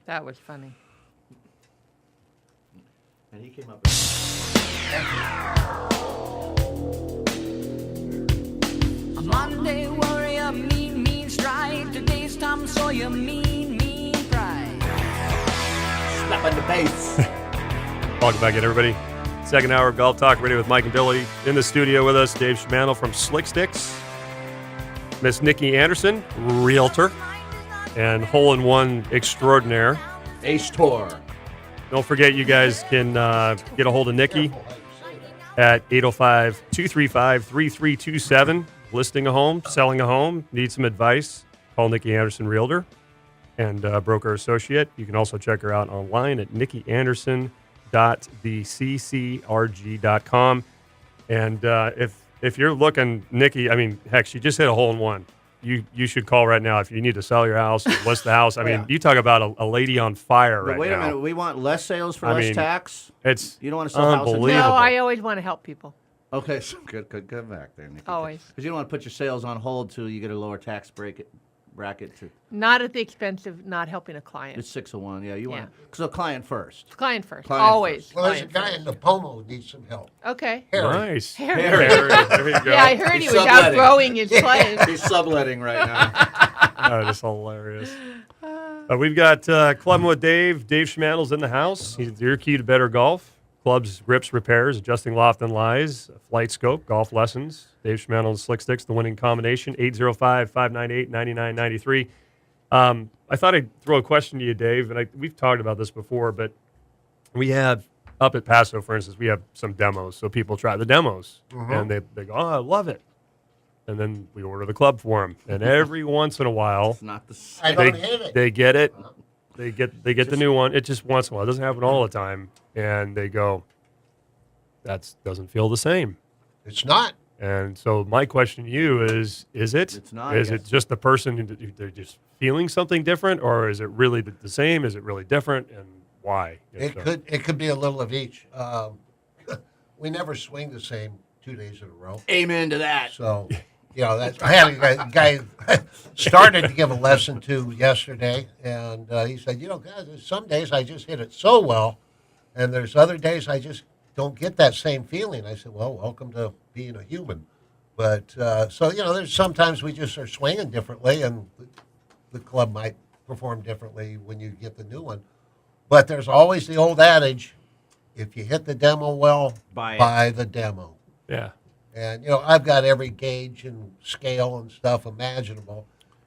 That was funny. And he came up. A Monday warrior, mean stride. Today's Tom Sawyer, mean pride. Slap on the bass. Welcome back in, everybody. Second hour of Golf Talk Radio with Mike and Billy. In the studio with us, Dave Schmanel from Slick Sticks, Miss Nikki Anderson, realtor, and hole-in-one extraordinaire. Ace Tour. Don't forget, you guys can get a hold of Nikki at 805-235-3327. Listing a home, selling a home, need some advice, call Nikki Anderson Realtor and broker associate. You can also check her out online at nikkianderson.theccrg.com. And if you're looking, Nikki, I mean, heck, she just hit a hole-in-one. You should call right now if you need to sell your house, list the house. I mean, you talk about a lady on fire right now. Wait a minute. We want less sales for less tax? It's You don't want to sell houses? unbelievable. No, I always want to help people. Okay, so good back there, Nikki. Always. Because you don't want to put your sales on hold till you get a lower tax bracket to Not at the expense of not helping a client. it's 601. Yeah, you Yeah. want so client first. Client first. Client Always. first. Well, there's a Client guy in the Pomo who needs some help. first. Okay. Harry. Nice. Harry. There you go. Yeah, I heard He's he was subletting. outgrowing his place. He's subletting right now. That is hilarious. We've got Clubbing with Dave. Dave Schmanel's in the house. He's your key to better golf. Clubs, grips, repairs, adjusting loft and lies, flight scope, golf lessons. Dave Schmanel and Slick Sticks, the winning combination, 805-598-9993. I thought I'd throw a question to you, Dave, and we've talked about this before, but we have, up at Paso, for instance, we have some demos. So people try the demos, and they go, oh, I love it. And then we order the club for them. And every once in a while, It's not the I same. don't hate it. they get it. They get the new one. It just once in a while. It doesn't happen all the time. And they go, that doesn't feel the same. It's not. And so my question to you is it? It's not, I Is it guess. just the person who they're just feeling something different, or is it really the same? Is it really different, and why? It could be a little of each. We never swing the same 2 days in a row. Amen to that. So, I had a guy started to give a lesson to yesterday, and he said, guys, there's some days I just hit it so well, and there's other days I just don't get that same feeling. I said, well, welcome to being a human. But, there's sometimes we just are swinging differently, and the club might perform differently when you get the new one. But there's always the old adage, if you hit the demo well, buy the demo. Yeah. And, I've got every gauge and scale and stuff imaginable.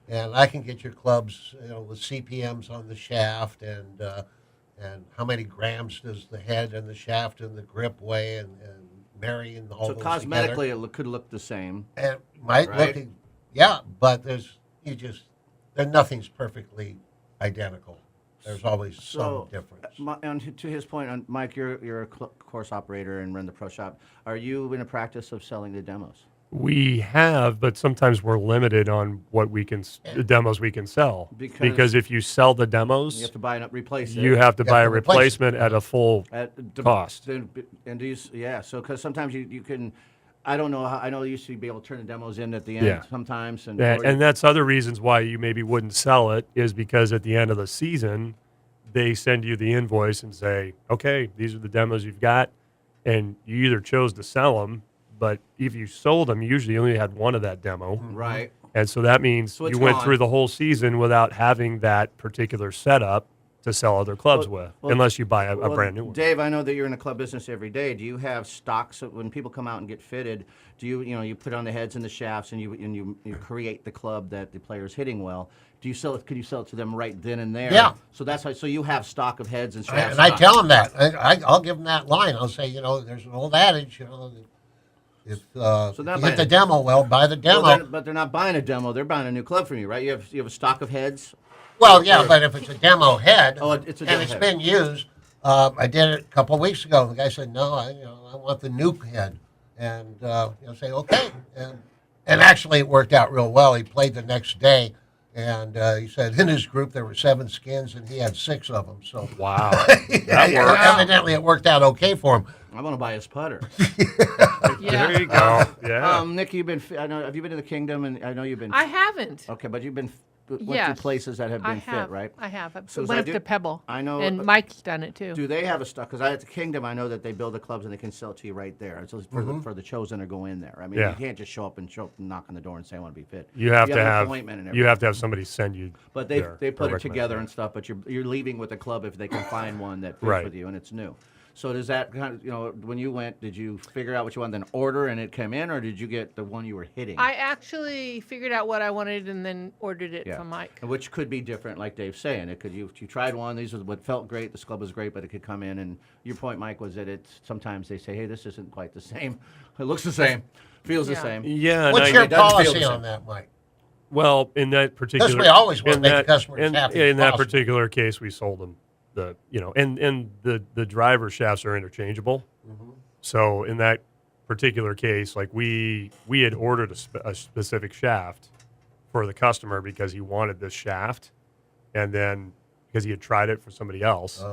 And I can get your clubs, with CPMs on the shaft and how many grams does the head and the shaft and the grip weigh and marrying all So those cosmetically, together. it could look the same. And might Right? look, but nothing's perfectly identical. There's always some difference. And to his point, Mike, you're a course operator and run the pro shop. Are you in the practice of selling the demos? We have, but sometimes we're limited on what the demos we can sell. Because if you sell the demos, You have to buy and replace it. you have to buy a to replace it. replacement at a full cost. And do you, so because sometimes you can, I don't know how, I know you used to be able to turn the demos in at the end Yeah. sometimes. And that's other reasons why you maybe wouldn't sell it, is because at the end of the season, they send you the invoice and say, okay, these are the demos you've got. And you either chose to sell them, but if you sold them, you usually only had one of that demo. Right. And so that means So it's you went gone. through the whole season without having that particular setup to sell other clubs with, unless you buy a brand new one. Dave, I know that you're in the club business every day. Do you have stocks of, when people come out and get fitted? Do you put on the heads and the shafts and you create the club that the player's hitting well? Do you sell it? Could you sell it to them right then and there? Yeah. So that's how. So you have stock of heads and shafts. And I tell them that. I'll give them that line. I'll say, there's an old adage, if they're you not hit buying the it. demo well, buy the demo. But they're not buying a demo. They're buying a new club from you, right? You have a stock of heads. Well, yeah, but if it's a demo head, It's a demo and it's head. been used, I did it a couple of weeks ago. The guy said, "No, I want the new head," and say, "Okay." And actually, it worked out real well. He played the next day, and he said in his group there were 7 skins, and he had 6 of them. So Wow. That works. evidently, it worked out okay for him. I want to buy his putter. Yeah. There you go. Yeah. Nick, have you been in the kingdom? And I know you've been. I haven't. Okay, but you've been went to Yes. places that have I been have. fit, right? I have. So as Went I up do- to Pebble. I know- And Mike's done it too. Do they have a stock? Because at the Kingdom, I know that they build the clubs and they can sell it to you right there. It's just for, Mm-hmm. for the chosen to go in there. I mean, Yeah. you can't just show up and knock on the door and say I want to be fit. You have to an have appointment and you everything. have to have somebody send you. But they there they or put it recommend together and stuff. But you're leaving with the club if they can find one that fits Right. with you and it's new. So does that kind of when you went, did you figure out what you wanted, then order and it came in, or did you get the one you were hitting? I actually figured out what I wanted and then ordered it Yeah. from Mike. And which could be different, like Dave's saying. It could you tried one. These are what felt great. This club was great, but it could come in. And your point, Mike, was that it's sometimes they say, "Hey, this isn't quite the same. It looks the same, feels the Yeah. same." Yeah. What's and your it doesn't feel policy the on same. that, Mike? Well, in that particular, we always wanna in make the that- customers in, happy as in that possible. particular case, we sold them and the driver shafts are interchangeable. Mm-hmm. So in that particular case, like we had ordered a specific shaft for the customer because he wanted this shaft, and then because he had tried it for somebody else,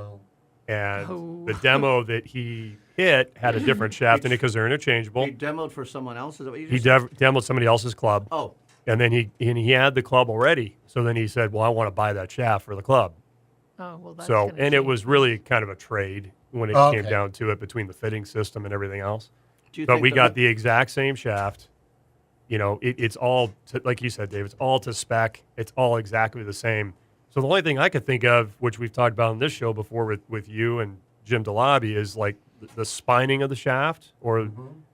and Oh. the demo that he hit had a different shaft in it because they're interchangeable. You demoed for someone else. Is that what you He just said? demoed somebody else's club. Oh, And then he had the club already. So then he said, "Well, I want to buy that shaft for the club." Oh, well, that's So gonna and it change. was really kind of a trade when it Okay. came down to it between the fitting system and everything else. do you But think we that got the exact same shaft. It's all like you said, Dave. It's all to spec. It's all exactly the same. So the only thing I could think of, which we've talked about on this show before with you and Jim DeLobby, is like the spining of the shaft or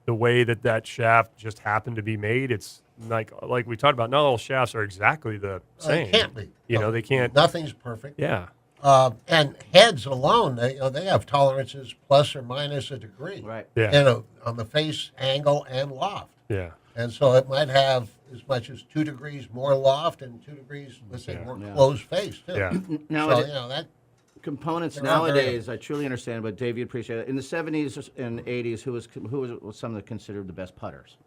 the way that shaft just happened to be made. It's like we talked about. Not all shafts are exactly the same. It can't be. They can't. Nothing's perfect. Yeah. And heads alone, they have tolerances plus or minus a degree. right? Yeah. On the face angle and loft. Yeah. And so it might have as much as 2 degrees more loft and 2 degrees, let's say, Yeah. more Yeah. closed face, too. Yeah. Now, So, it- that components They're not very- nowadays, I truly understand, but Dave, you appreciate it. In the 70s and 80s, who was some of the considered the best putters?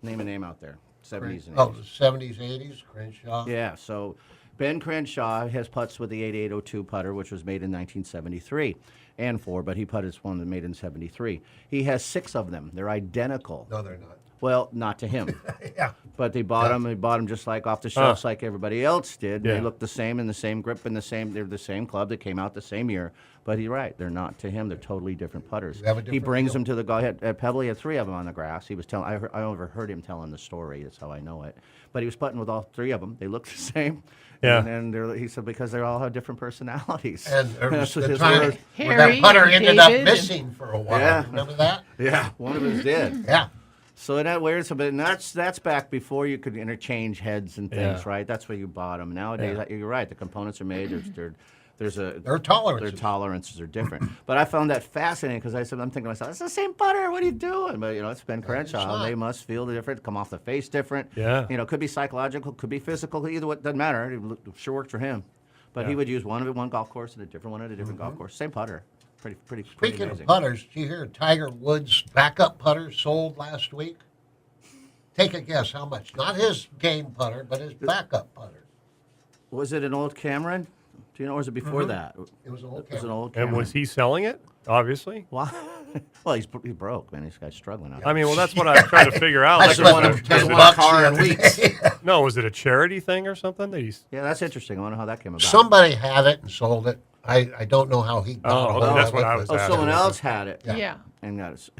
Name a name out there. 70s and 80s. the 70s, 80s, Crenshaw. Yeah, so Ben Crenshaw has putts with the 8802 putter, which was made in 1973 and 4, but he putted one that made in 73. He has 6 of them. They're identical. No, they're not. Well, not to him. Yeah. But they bought them. They bought them just like off the shelves, like everybody else did. Yeah. They look the same in the same grip and the same. They're the same club that came out the same year. But he's right. They're not to him. They're totally different putters. They have a He different brings feel. them to the guy at Pebble. He had 3 of them on the grass. He was telling. I overheard him telling the story. That's how I know it. But he was putting with all 3 of them. They look the same. Yeah. And he said because they all have different personalities. And there was That's what the his time words- where Harry that putter and ended up David and- missing for a while. Yeah. Remember that? Yeah, one of us did. Yeah. So that weird, but that's back before you could interchange heads and things, Yeah. right? That's where you bought them. Nowadays, you're right. The components are made. There's Their tolerances. Their tolerances are different. But I found that fascinating because I'm thinking to myself, it's the same putter. What are you doing? But it's Ben Crenshaw. not. They must feel different, come off the face different. Yeah. Could be psychological, could be physical. Either way, doesn't matter. It sure worked for him. But he Yeah. would use one at one golf course and a different one at a different golf course. Same putter. Pretty Speaking amazing. of putters, did you hear Tiger Woods' backup putter sold last week? Take a guess how much. Not his game putter, but his backup putter. Was it an old Cameron? Do you know, or was it before that? It was an old It was an Cameron. old And Cameron. was he selling it? Obviously. Well, well, he's broke, man. This guy's struggling out. I mean, well, that's what I'm trying to figure out. I Like, spent one of- was it- doesn't $10 want a the car in other weeks. day. no, was it a charity thing or something? That he's. Yeah, that's interesting. I wonder how that came about. Somebody had it and sold it. I don't know how he got Oh, a hold okay, of that's it. what I was Oh, asking. someone else had it. Yeah. And got it.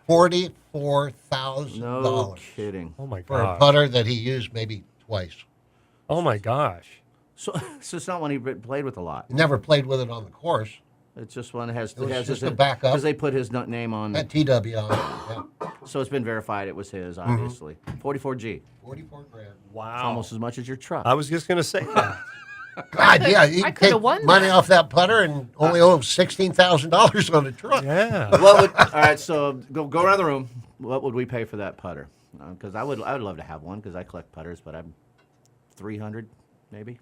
$44,000 No kidding. Oh my for a god. putter that he used maybe twice. Oh my gosh. So it's not one he played with a lot. He never played with it on the course. It's just one that has. It was has just his- a backup. because they put his name on. Had TW on it. Yeah. So it's been verified. It was his, Mm-hmm. obviously. 44G. 44 grand. Wow. Almost as much as your truck. I was just gonna say that. God, yeah, you I can coulda take won money that. off that putter and only owe $16,000 on the truck. Yeah. What would? All right. So go around the room. What would we pay for that putter? Because I would love to have one because I collect putters, but I'm 300 maybe.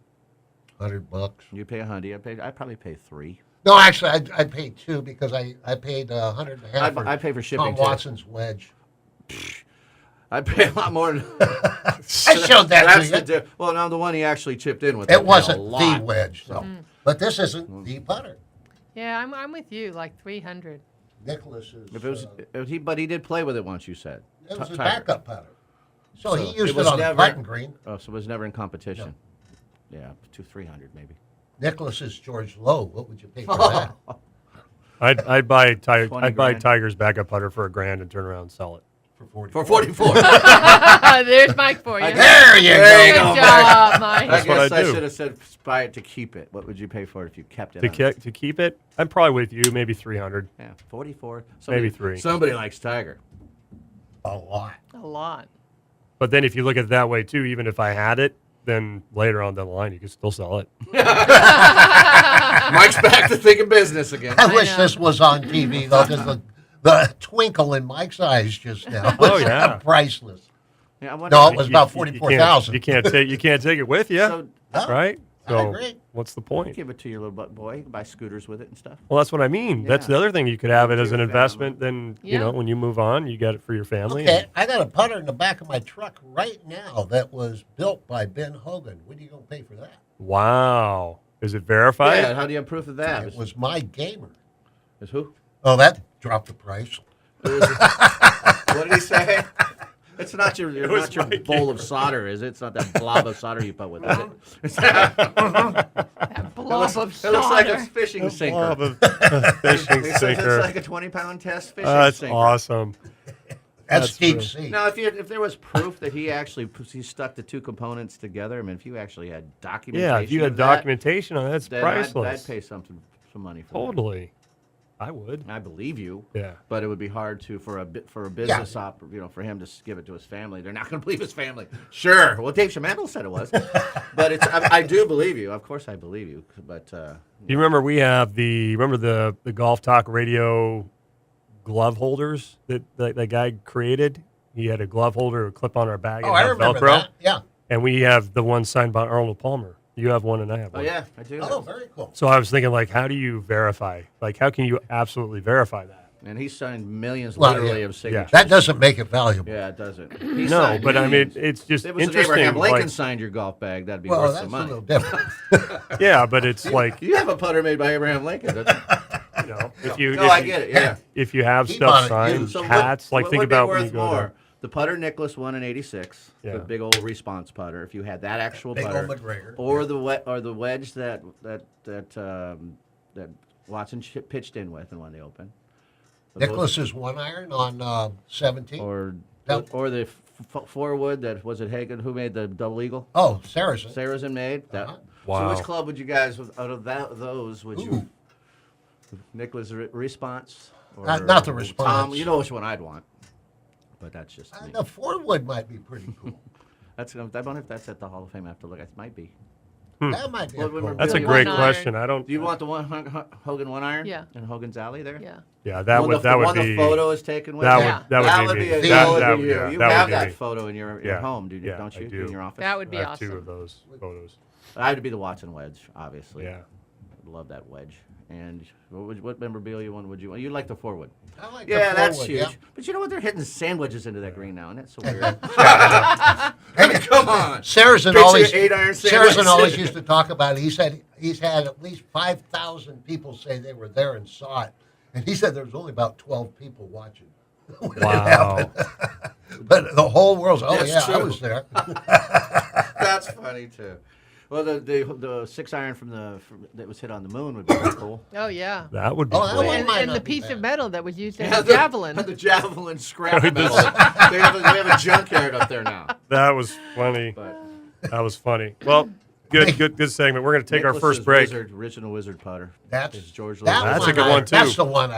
$100. You pay 100. I'd probably pay 3. No, actually, I'd pay 2 because I paid $150 I pay for shipping, Tom too. Watson's wedge. I'd pay a lot more. I showed that That's to the you. well, now the one he actually chipped in with. It I paid a wasn't the lot. wedge, though. But this isn't the putter. Yeah, I'm with you, like 300. Nicholas is. If it was, but he did play with it once. You said it was a Tiger. backup putter. So he used was it on never- a putting green. Oh, so it was never in competition. Yeah, 300 maybe. Nicholas is George Lowe. What would you pay for that? I'd buy 20 grand. Tiger's backup putter for $1,000 and turn around and sell it. For 40. For 44. There's Mike for you. There you There you go. go. Good job, Mike. I That's what guess I I do. should have said buy it to keep it. What would you pay for it if you kept it? To keep it, I'm probably with you, maybe 300. Yeah, 44. Maybe 3. Somebody likes Tiger. A lot. A lot. But then if you look at it that way too, even if I had it, then later on down the line you could still sell it. Mike's back to thinking business again. I wish know. this was on TV, though, because the twinkle in Mike's eyes just now was Oh, yeah. priceless. Yeah, I wonder No, if it was he- about You 44,000. can't take it with you, So right? I So agree. what's the point? give it to your little boy. You can buy scooters with it and stuff. Well, that's what I mean. That's Yeah. the other thing. You could have it For as an your investment. Then you Yeah. know when you move on, you got it for your family. Okay, I got a putter in the back of my truck right now that was built by Ben Hogan. What are you going to pay for that? Wow. Is it verified? Yeah, how do you have proof of that? It was my gamer. Is who? Oh, that dropped the price. What did he say? It's not your, was not your my bowl of solder, is it? It's not that blob of solder you put with it. That blob of It looks like a solder. fishing sinker. Blob of fishing He says sinker. it's like a 20-pound test fishing That's sinker. awesome. That's deep real. sea. Now, if there was proof that he stuck the two components together, I mean, if you actually had documentation, Yeah, if you had of that, documentation on that, it's then priceless. I'd pay some money for Totally. I would. that. I believe you. Yeah. But it would be hard for a business for him to give it to his family. They're not going to believe his family. Sure. Well, Dave Shamandel said it was, but I do believe you. Of course, I believe you. But You remember the Golf Talk Radio glove holders that guy created? He had a glove holder, a clip on our bag, Oh, and I had remember Velcro. that. Yeah. And we have the one signed by Arnold Palmer. You have one, and I have oh one. yeah, I do. Oh, very cool. So I was thinking, like, how do you verify? Like, how can you absolutely verify that? And he signed millions, Well, literally, yeah. of signatures. That doesn't make it valuable. Yeah, it doesn't. He No, signed but I mean, millions. it's just If it was an interesting. Abraham Lincoln like, signed your golf bag, that'd be Well, worth that's some a money. little different. yeah, but it's like, You have a putter made by Abraham Lincoln. Don't you? you know, if you No, I get it. Yeah. if you have He stuff bought it signed, used. So hats, like what think would be about when worth you go more? there. The putter Nicholas won in '86, Yeah. the big old response putter. If you had that actual Big putter, old McGregor. or the wedge that Watson pitched in with and won the Open. Nicholas is 1 iron on 17. or Yep. or the four wood that was it Hagen who made the double eagle. Oh, Saracen. Saracen made that. Uh-huh. So Wow. which club would you guys out of those would you? Ooh. Nicholas response. Or Not the response. Tom, you know which one I'd want. But that's just me. The 4 wood might be pretty cool. I wonder if that's at the Hall of Fame. I have to look. It might be. That might be Well, a we cool were- That's a Really great one question. iron. I don't. Do you want the one Hogan one iron? Yeah. In Hogan's Alley there. Yeah. Yeah, that One would the, that would one be the photo is taken with. that it? Yeah. would that would be be me. a The That, old- that would, you. yeah, You that have would that be me. photo in your Yeah. home, dude, Yeah, don't I you? do. In your office. That would be I have two awesome. of those photos. I would be the Watson wedge, obviously. Yeah. I love that wedge. And what memorabilia one would you want? You like the 4-wood. I like Yeah, the that's 4 wood, huge. yeah. But you know what? They're hitting sandwiches into that green now, and that's so weird. I mean, come on. Saracen Picture always, 8-iron Saracen sandwich. always used to talk about it. He said he's had at least 5,000 people say they were there and saw it. And he said there was only about 12 people watching. when it Wow. happened. But the whole world's, oh, That's yeah, I true. was there. That's funny too. Well, the 6-iron that was hit on the moon would be pretty cool. Oh yeah. That would be Oh, that cool. one And, might and not the be piece bad. of metal that was used in Yeah, the javelin. The javelin scrap metal. we have a junkyard up there now. That was funny. But That was funny. Well, good segment. We're going to take our Nicholas's first break. Original wizard putter. That's, Is George that Lewis. That's a good one, too. That's the one.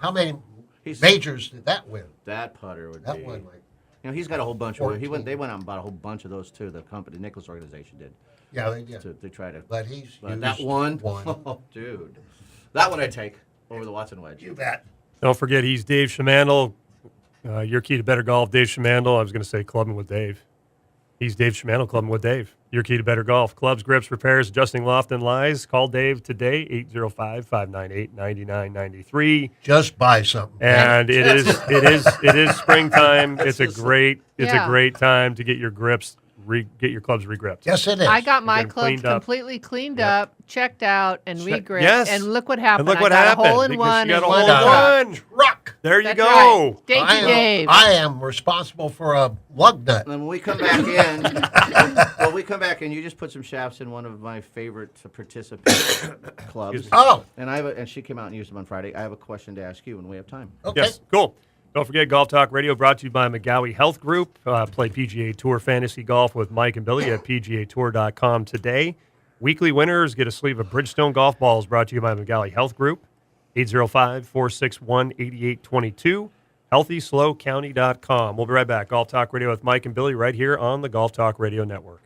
How many He's- majors did that win? That putter would That be. one, like, You know, he's got a whole bunch of. 14. They went out and bought a whole bunch of those too. The company, Nicholas organization did. yeah, they did. To try to. But he's But used that one, one. oh, dude, that one I'd take over the Watson wedge. You bet. Don't forget, he's Dave Shamandel. Your key to better golf, Dave Shamandel. I was going to say clubbing with Dave. He's Dave Shamandel, clubbing with Dave. Your key to better golf. Clubs, grips, repairs, adjusting loft and lies. Call Dave today, 805-598-9993. Just buy something. And it is springtime. It's a Yeah. great time to get your grips get your clubs regripped. Yes, it is. I got my them club cleaned up. completely cleaned Yep. up, checked out, and regripped. yes. And look what happened. And look what I got happened. a hole in because one. you got a and hole in one one. Truck. There you That's go. right. Thank you, am, Dave. I am responsible for a lug nut. And when we come back in, when we come back in, you just put some shafts in one of my favorite participant clubs. Oh, And and she came out and used them on Friday. I have a question to ask you when we have time. okay. Yes, cool. Don't forget Golf Talk Radio brought to you by McGowie Health Group. Play PGA Tour Fantasy Golf with Mike and Billy at PGAtour.com today. Weekly winners get a sleeve of Bridgestone golf balls brought to you by McGowie Health Group. 805-461-8822. HealthySlowCounty.com. We'll be right back. Golf Talk Radio with Mike and Billy right here on the Golf Talk Radio Network.